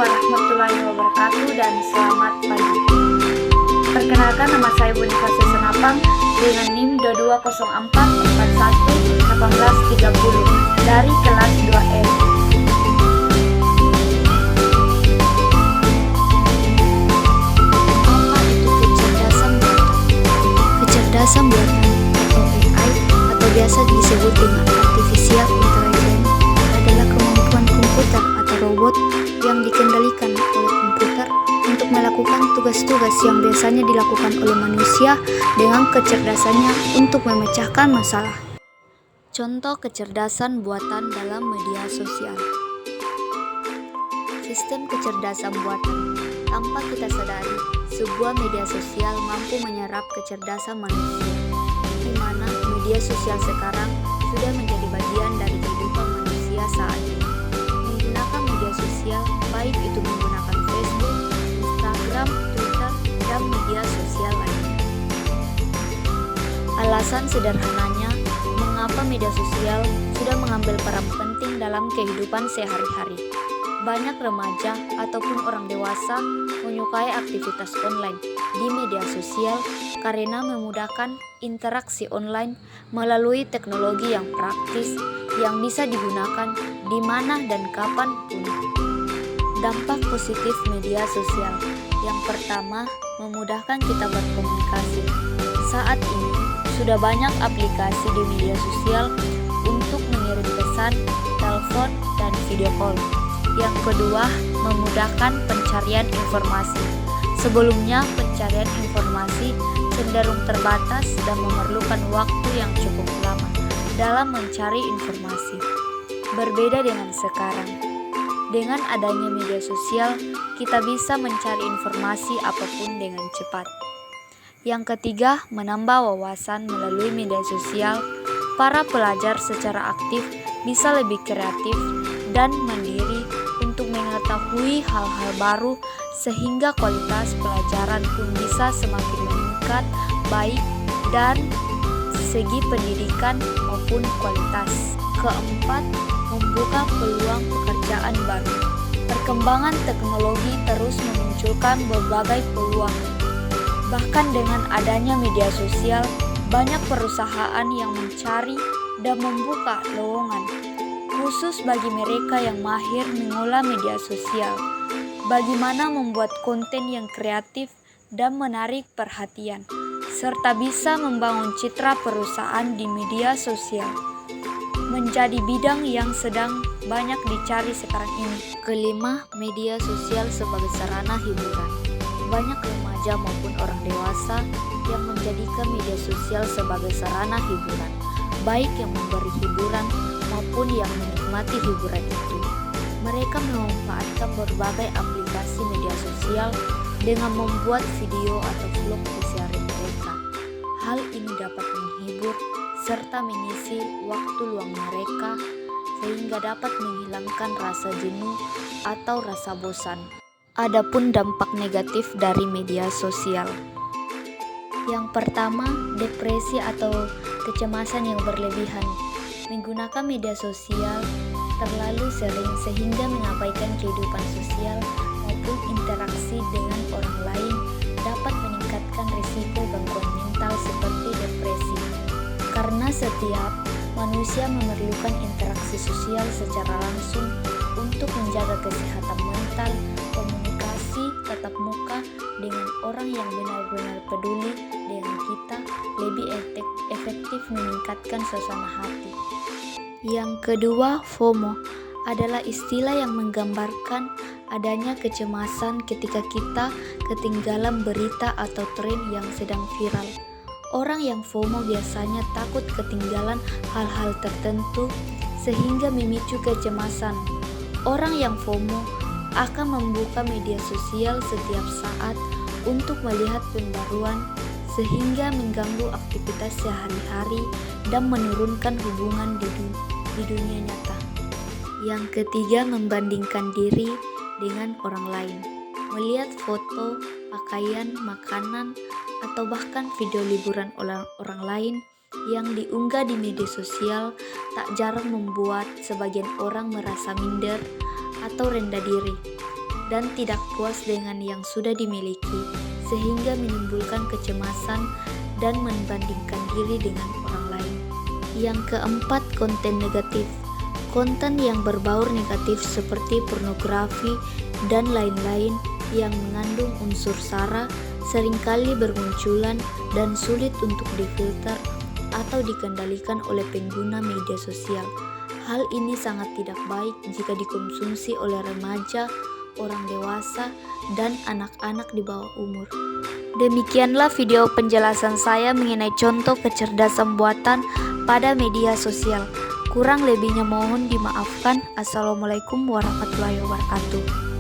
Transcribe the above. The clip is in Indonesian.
warahmatullahi wabarakatuh dan selamat pagi. Perkenalkan, nama saya Bonifasius Senapang dengan NIM 2204411830 dari kelas 2E. Apa itu kecerdasan buatan? Kecerdasan buatan atau AI atau biasa disebut dengan Artificial Intelligence adalah kemampuan komputer atau robot yang dikendalikan oleh komputer untuk melakukan tugas-tugas yang biasanya dilakukan oleh manusia dengan kecerdasannya untuk memecahkan masalah. Contoh kecerdasan buatan dalam media sosial. Sistem kecerdasan buatan. Tanpa kita sadari, sebuah media sosial mampu menyerap kecerdasan manusia, di mana media sosial sekarang sudah menjadi bagian dari kehidupan manusia saat ini. Menggunakan media sosial, baik itu menggunakan Facebook, Instagram, Twitter, dan media sosial lainnya. Alasan sederhananya, mengapa media sosial sudah mengambil peran penting dalam kehidupan sehari-hari. Banyak remaja ataupun orang dewasa menyukai aktivitas online di media sosial karena memudahkan interaksi online melalui teknologi yang praktis yang bisa digunakan di mana dan kapan pun. Dampak positif media sosial. Yang pertama, memudahkan kita berkomunikasi. Saat ini, sudah banyak aplikasi di media sosial untuk mengirim pesan, telepon, dan video call. Yang kedua, memudahkan pencarian informasi. Sebelumnya, pencarian informasi cenderung terbatas dan memerlukan waktu yang cukup lama dalam mencari informasi. Berbeda dengan sekarang. Dengan adanya media sosial, kita bisa mencari informasi apapun dengan cepat. Yang ketiga, menambah wawasan melalui media sosial. Para pelajar secara aktif bisa lebih kreatif dan mandiri untuk mengetahui hal-hal baru sehingga kualitas pelajaran pun bisa semakin meningkat baik dan segi pendidikan maupun kualitas. Keempat, membuka peluang pekerjaan baru. Perkembangan teknologi terus memunculkan berbagai peluang. Bahkan dengan adanya media sosial, banyak perusahaan yang mencari dan membuka lowongan khusus bagi mereka yang mahir mengolah media sosial. Bagaimana membuat konten yang kreatif dan menarik perhatian, serta bisa membangun citra perusahaan di media sosial, menjadi bidang yang sedang banyak dicari sekarang ini. Kelima, media sosial sebagai sarana hiburan. Banyak remaja maupun orang dewasa yang menjadikan media sosial sebagai sarana hiburan, baik yang memberi hiburan maupun yang menikmati hiburan itu. Mereka memanfaatkan berbagai aplikasi media sosial dengan membuat video atau vlog keseharian mereka. Hal ini dapat menghibur serta mengisi waktu luang mereka sehingga dapat menghilangkan rasa jenuh atau rasa bosan. Adapun dampak negatif dari media sosial. Yang pertama, depresi atau kecemasan yang berlebihan. Menggunakan media sosial terlalu sering sehingga mengabaikan kehidupan sosial maupun interaksi dengan orang lain dapat meningkatkan risiko gangguan mental seperti depresi. Karena setiap manusia memerlukan interaksi sosial secara langsung untuk menjaga kesehatan mental, komunikasi tatap muka dengan orang yang benar-benar peduli dengan kita lebih efektif meningkatkan suasana hati. Yang kedua, FOMO adalah istilah yang menggambarkan adanya kecemasan ketika kita ketinggalan berita atau tren yang sedang viral. Orang yang FOMO biasanya takut ketinggalan hal-hal tertentu sehingga memicu kecemasan. Orang yang FOMO akan membuka media sosial setiap saat untuk melihat pembaruan sehingga mengganggu aktivitas sehari-hari dan menurunkan hubungan di dunia nyata. Yang ketiga, membandingkan diri dengan orang lain. Melihat foto, pakaian, makanan, atau bahkan video liburan orang lain yang diunggah di media sosial tak jarang membuat sebagian orang merasa minder atau rendah diri. dan tidak puas dengan yang sudah dimiliki, sehingga menimbulkan kecemasan dan membandingkan diri dengan orang lain. Yang keempat, konten negatif. Konten yang berbaur negatif seperti pornografi dan lain-lain yang mengandung unsur sara seringkali bermunculan dan sulit untuk difilter atau dikendalikan oleh pengguna media sosial. Hal ini sangat tidak baik jika dikonsumsi oleh remaja, orang dewasa, dan anak-anak di bawah umur. Demikianlah video penjelasan saya mengenai contoh kecerdasan buatan pada media sosial. Kurang lebihnya mohon dimaafkan. Assalamualaikum warahmatullahi wabarakatuh.